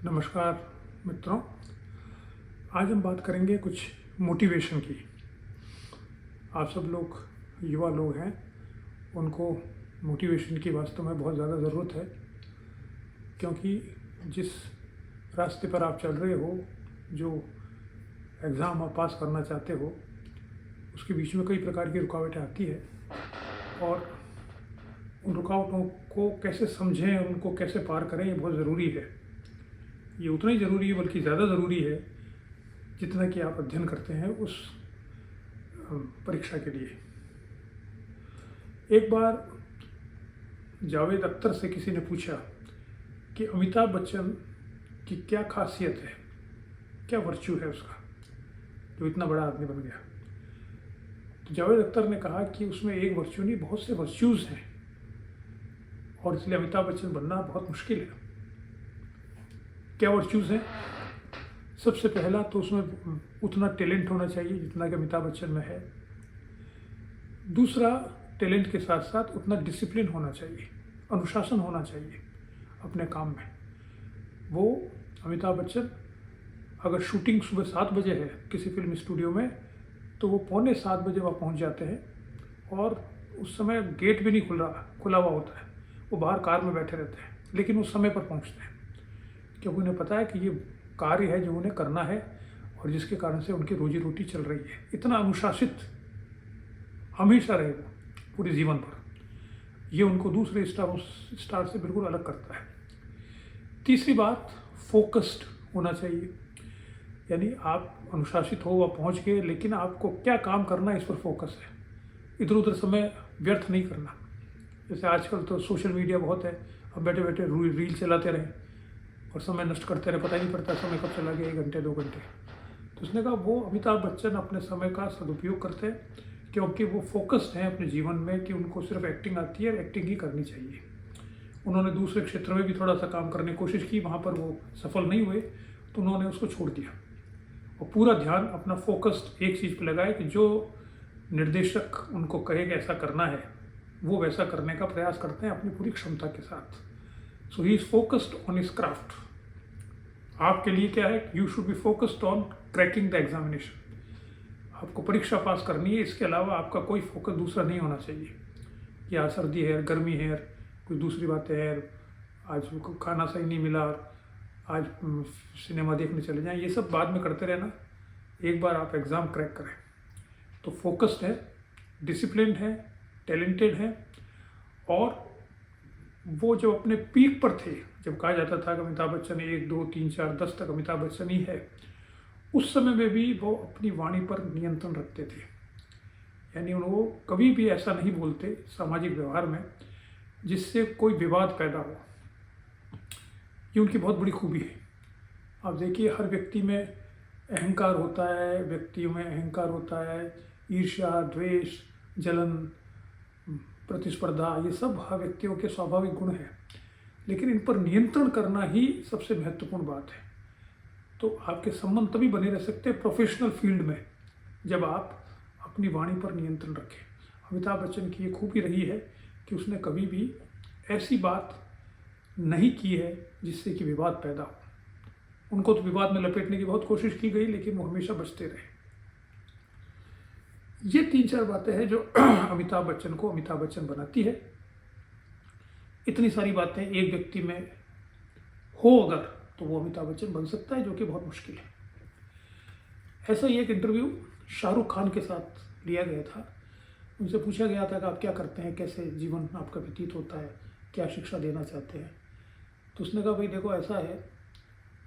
नमस्कार मित्रों। आज हम बात करेंगे कुछ मोटिवेशन की। आप सब लोग युवा लोग हैं, उनको मोटिवेशन की वास्तव में बहुत ज़्यादा ज़रूरत है, क्योंकि जिस रास्ते पर आप चल रहे हो, जो एग्ज़ाम आप पास करना चाहते हो, उसके बीच में कई प्रकार की रुकावटें आती है और उन रुकावटों को कैसे समझें और उनको कैसे पार करें, ये बहुत ज़रूरी है। ये उतना ही ज़रूरी है, बल्कि ज़्यादा ज़रूरी है जितना कि आप अध्ययन करते हैं उस परीक्षा के लिए। एक बार जावेद अख्तर से किसी ने पूछा कि अमिताभ बच्चन की क्या खासियत है, क्या वर्च्यू है उसका, जो इतना बड़ा आदमी बन गया। तो जावेद अख्तर ने कहा कि उसमें एक वर्च्यू नहीं, बहुत से वर्च्यूज़ हैं और इसलिए अमिताभ बच्चन बनना बहुत मुश्किल है। क्या वर्च्यूज़ हैं? सबसे पहला तो उसमें उतना टैलेंट होना चाहिए जितना कि अमिताभ बच्चन में है। दूसरा, टैलेंट के साथ साथ उतना डिसिप्लिन होना चाहिए, अनुशासन होना चाहिए अपने काम में। वो अमिताभ बच्चन अगर शूटिंग सुबह 7 बजे है किसी फिल्म स्टूडियो में, तो वो पौने 7 बजे वहाँ पहुँच जाते हैं और उस समय गेट भी नहीं खुला हुआ होता है। वो बाहर कार में बैठे रहते हैं, लेकिन उस समय पर पहुँचते हैं, क्योंकि उन्हें पता है कि ये कार्य है जो उन्हें करना है और जिसके कारण से उनकी रोजी रोटी चल रही है। इतना अनुशासित हमेशा रहेगा पूरे जीवन भर। ये उनको दूसरे स्टार से बिल्कुल अलग करता है। तीसरी बात, फोकस्ड होना चाहिए। यानी आप अनुशासित हो, आप पहुंच गए, लेकिन आपको क्या काम करना है इस पर फोकस है। इधर उधर समय व्यर्थ नहीं करना। जैसे आजकल तो सोशल मीडिया बहुत है, हम बैठे बैठे रील चलाते रहें और समय नष्ट करते रहे, पता ही नहीं पड़ता समय कब चला गया, 1 घंटे 2 घंटे। तो उसने कहा वो अमिताभ बच्चन अपने समय का सदुपयोग करते हैं, क्योंकि वो फोकस्ड हैं अपने जीवन में कि उनको सिर्फ एक्टिंग आती है, एक्टिंग ही करनी चाहिए। उन्होंने दूसरे क्षेत्र में भी थोड़ा सा काम करने की कोशिश की, वहाँ पर वो सफल नहीं हुए, तो उन्होंने उसको छोड़ दिया और पूरा ध्यान अपना फोकस्ड एक चीज़ पर लगाए कि जो निर्देशक उनको कहेगा ऐसा करना है, वो वैसा करने का प्रयास करते हैं अपनी पूरी क्षमता के साथ। So he is focused on his craft. आपके लिए क्या है? You should be focused on cracking the examination. आपको परीक्षा पास करनी है, इसके अलावा आपका कोई फोकस दूसरा नहीं होना चाहिए। या सर्दी है, गर्मी है, कोई दूसरी बातें हैं, आज खाना सही नहीं मिला, आज सिनेमा देखने चले जाएं, ये सब बाद में करते रहना। एक बार आप एग्ज़ाम क्रैक करें तो फोकस्ड है, डिसिप्लिन्ड है, टैलेंटेड है। और वो जो अपने पीक पर थे, जब कहा जाता था कि अमिताभ बच्चन 1 2 3 4 10 तक अमिताभ बच्चन ही है, उस समय में भी वो अपनी वाणी पर नियंत्रण रखते थे। यानी वो कभी भी ऐसा नहीं बोलते सामाजिक व्यवहार में जिससे कोई विवाद पैदा हो। ये उनकी बहुत बड़ी खूबी है। आप देखिए, हर व्यक्ति में अहंकार होता है, व्यक्तियों में अहंकार होता है, ईर्ष्या, द्वेष, जलन, प्रतिस्पर्धा, ये सब हर व्यक्तियों के स्वाभाविक गुण हैं, लेकिन इन पर नियंत्रण करना ही सबसे महत्वपूर्ण बात है। तो आपके संबंध तभी बने रह सकते हैं प्रोफेशनल फील्ड में, जब आप अपनी वाणी पर नियंत्रण रखें। अमिताभ बच्चन की ये खूबी रही है कि उसने कभी भी ऐसी बात नहीं की है जिससे कि विवाद पैदा हो। उनको तो विवाद में लपेटने की बहुत कोशिश की गई, लेकिन वो हमेशा बचते रहे। ये 3-4 बातें हैं जो अमिताभ बच्चन को अमिताभ बच्चन बनाती है। इतनी सारी बातें एक व्यक्ति में हो अगर, तो वो अमिताभ बच्चन बन सकता है, जो कि बहुत मुश्किल है। ऐसा ही एक इंटरव्यू शाहरुख खान के साथ लिया गया था। उनसे पूछा गया था कि आप क्या करते हैं, कैसे जीवन आपका व्यतीत होता है, क्या शिक्षा देना चाहते हैं। तो उसने कहा, भाई देखो, ऐसा है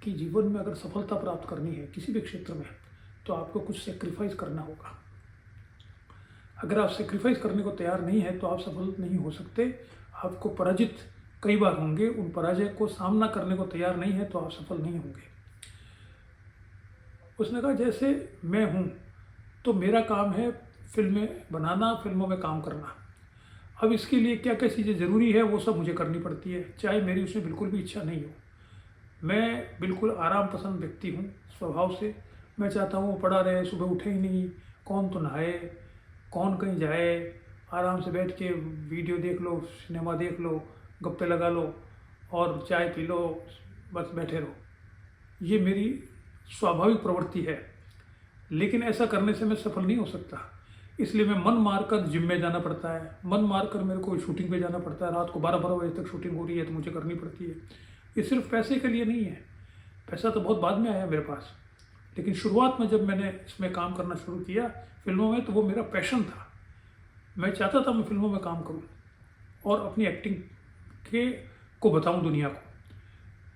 कि जीवन में अगर सफलता प्राप्त करनी है किसी भी क्षेत्र में, तो आपको कुछ सेक्रीफाइस करना होगा। अगर आप सेक्रीफाइस करने को तैयार नहीं है तो आप सफल नहीं हो सकते। आपको पराजित कई बार होंगे, उन पराजय को सामना करने को तैयार नहीं है तो आप सफल नहीं होंगे। उसने कहा, जैसे मैं हूँ तो मेरा काम है फिल्में बनाना, फिल्मों में काम करना। अब इसके लिए क्या क्या चीज़ें ज़रूरी है वो सब मुझे करनी पड़ती है, चाहे मेरी उसमें बिल्कुल भी इच्छा नहीं हो। मैं बिल्कुल आराम पसंद व्यक्ति हूँ स्वभाव से। मैं चाहता हूँ वो पड़ा रहे, सुबह उठे ही नहीं, कौन तो नहाए, कौन कहीं जाए, आराम से बैठ के वीडियो देख लो, सिनेमा देख लो, गप्पे लगा लो और चाय पी लो, बस बैठे रहो। ये मेरी स्वाभाविक प्रवृत्ति है, लेकिन ऐसा करने से मैं सफल नहीं हो सकता। इसलिए मैं मन मारकर जिम में जाना पड़ता है, मन मारकर मेरे को शूटिंग पे जाना पड़ता है। रात को 12-12 बजे तक शूटिंग हो रही है तो मुझे करनी पड़ती है। ये सिर्फ पैसे के लिए नहीं है, पैसा तो बहुत बाद में आया मेरे पास, लेकिन शुरुआत में जब मैंने इसमें काम करना शुरू किया फिल्मों में, तो वो मेरा पैशन था। मैं चाहता था मैं फिल्मों में काम करूं और अपनी एक्टिंग को बताऊं दुनिया को।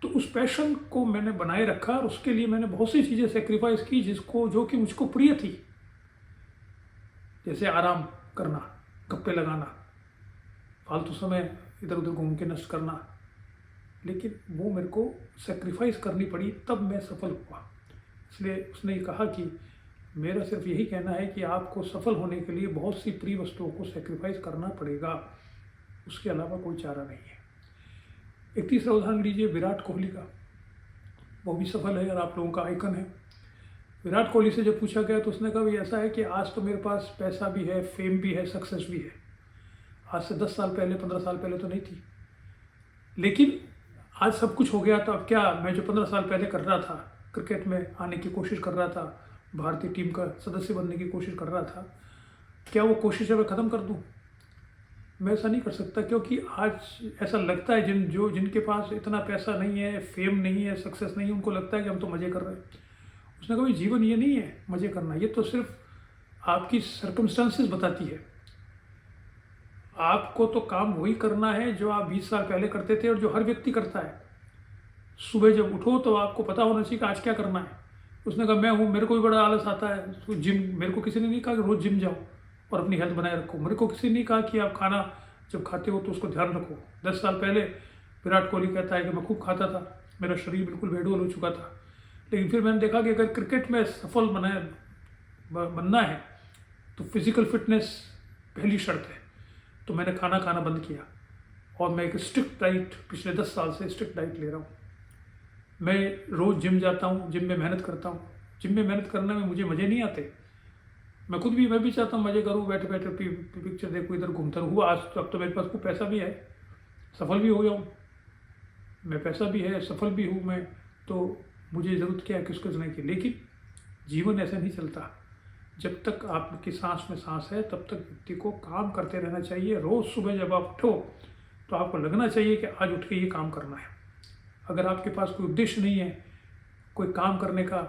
तो उस पैशन को मैंने बनाए रखा और उसके लिए मैंने बहुत सी चीज़ें सेक्रीफाइस की जो कि मुझको प्रिय थी, जैसे आराम करना, गप्पे लगाना, फालतू समय इधर उधर घूम के नष्ट करना। लेकिन वो मेरे को सेक्रीफाइस करनी पड़ी, तब मैं सफल हुआ। इसलिए उसने ये कहा कि मेरा सिर्फ यही कहना है कि आपको सफल होने के लिए बहुत सी प्रिय वस्तुओं को सेक्रीफाइस करना पड़ेगा, उसके अलावा कोई चारा नहीं है। एक तीसरा उदाहरण लीजिए विराट कोहली का, वो भी सफल है और आप लोगों का आइकन है। विराट कोहली से जब पूछा गया तो उसने कहा भाई ऐसा है कि आज तो मेरे पास पैसा भी है, फेम भी है, सक्सेस भी है। आज से 10 साल पहले, 15 साल पहले तो नहीं थी, लेकिन आज सब कुछ हो गया। तो अब क्या, मैं जो 15 साल पहले कर रहा था, क्रिकेट में आने की कोशिश कर रहा था, भारतीय टीम का सदस्य बनने की कोशिश कर रहा था, क्या वो कोशिश मैं ख़त्म कर दूं? मैं ऐसा नहीं कर सकता, क्योंकि आज ऐसा लगता है जिनके पास इतना पैसा नहीं है, फेम नहीं है, सक्सेस नहीं है, उनको लगता है कि हम तो मज़े कर रहे हैं। उसने कहा जीवन ये नहीं है मज़े करना, ये तो सिर्फ आपकी सर्कमस्टांसेस बताती है। आपको तो काम वही करना है जो आप 20 साल पहले करते थे और जो हर व्यक्ति करता है। सुबह जब उठो तो आपको पता होना चाहिए कि आज क्या करना है। उसने कहा मैं हूँ, मेरे को भी बड़ा आलस आता है, तो जिम, मेरे को किसी ने नहीं कहा कि रोज़ जिम जाओ और अपनी हेल्थ बनाए रखो। मेरे को किसी ने नहीं कहा कि आप खाना जब खाते हो तो उसको ध्यान रखो। 10 साल पहले विराट कोहली कहता है कि मैं खूब खाता था, मेरा शरीर बिल्कुल बेडोल हो चुका था, लेकिन फिर मैंने देखा कि अगर क्रिकेट में सफल बनना है तो फिज़िकल फिटनेस पहली शर्त है। तो मैंने खाना खाना बंद किया और मैं एक स्ट्रिक्ट डाइट, पिछले 10 साल से स्ट्रिक्ट डाइट ले रहा हूँ। मैं रोज़ जिम जाता हूँ, जिम में मेहनत करता हूँ। जिम में मेहनत करने में मुझे मज़े नहीं आते। मैं भी चाहता हूँ मज़े करूँ, बैठे बैठे पिक्चर देखूँ, इधर घूमता रहूँ। आज तो अब तो मेरे पास खूब पैसा भी है, सफल भी हो जाऊँ मैं, पैसा भी है, सफल भी हूँ मैं, तो मुझे ज़रूरत क्या है किसको सुनने की। लेकिन जीवन ऐसे नहीं चलता। जब तक आपकी सांस में सांस है तब तक व्यक्ति को काम करते रहना चाहिए। रोज़ सुबह जब आप उठो तो आपको लगना चाहिए कि आज उठ के ये काम करना है। अगर आपके पास कोई उद्देश्य नहीं है, कोई काम करने का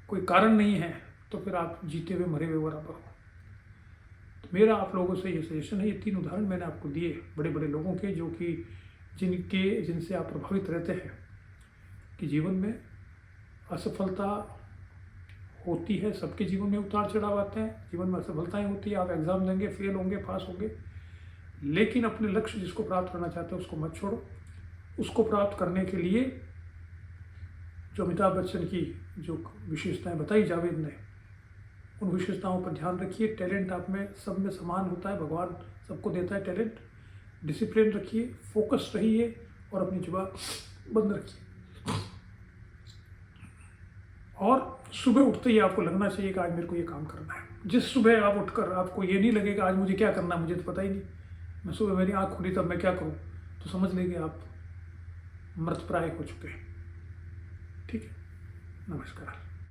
कोई कारण नहीं है, तो फिर आप जीते हुए मरे हुए बराबर हो। तो मेरा आप लोगों से ये सजेशन है, ये 3 उदाहरण मैंने आपको दिए बड़े बड़े लोगों के, जो कि जिनसे आप प्रभावित रहते हैं कि जीवन में असफलता होती है। सबके जीवन में उतार चढ़ाव आते हैं, जीवन में असफलताएं होती है। आप एग्ज़ाम देंगे, फेल होंगे, पास होंगे, लेकिन अपने लक्ष्य जिसको प्राप्त करना चाहते हैं उसको मत छोड़ो। उसको प्राप्त करने के लिए जो अमिताभ बच्चन की जो विशेषताएं बताई जावेद ने, उन विशेषताओं पर ध्यान रखिए। टैलेंट आप में सब में समान होता है, भगवान सबको देता है टैलेंट। डिसिप्लिन रखिए, फोकस रहिए और अपनी जुबान बंद रखिए। और सुबह उठते ही आपको लगना चाहिए कि आज मेरे को ये काम करना है। जिस सुबह आप उठकर आपको ये नहीं लगेगा आज मुझे क्या करना है, मुझे तो पता ही नहीं, मैं सुबह मेरी आँख खुली तब मैं क्या करूँ, तो समझ लेंगे आप मृतप्राय हो चुके हैं। ठीक है, नमस्कार।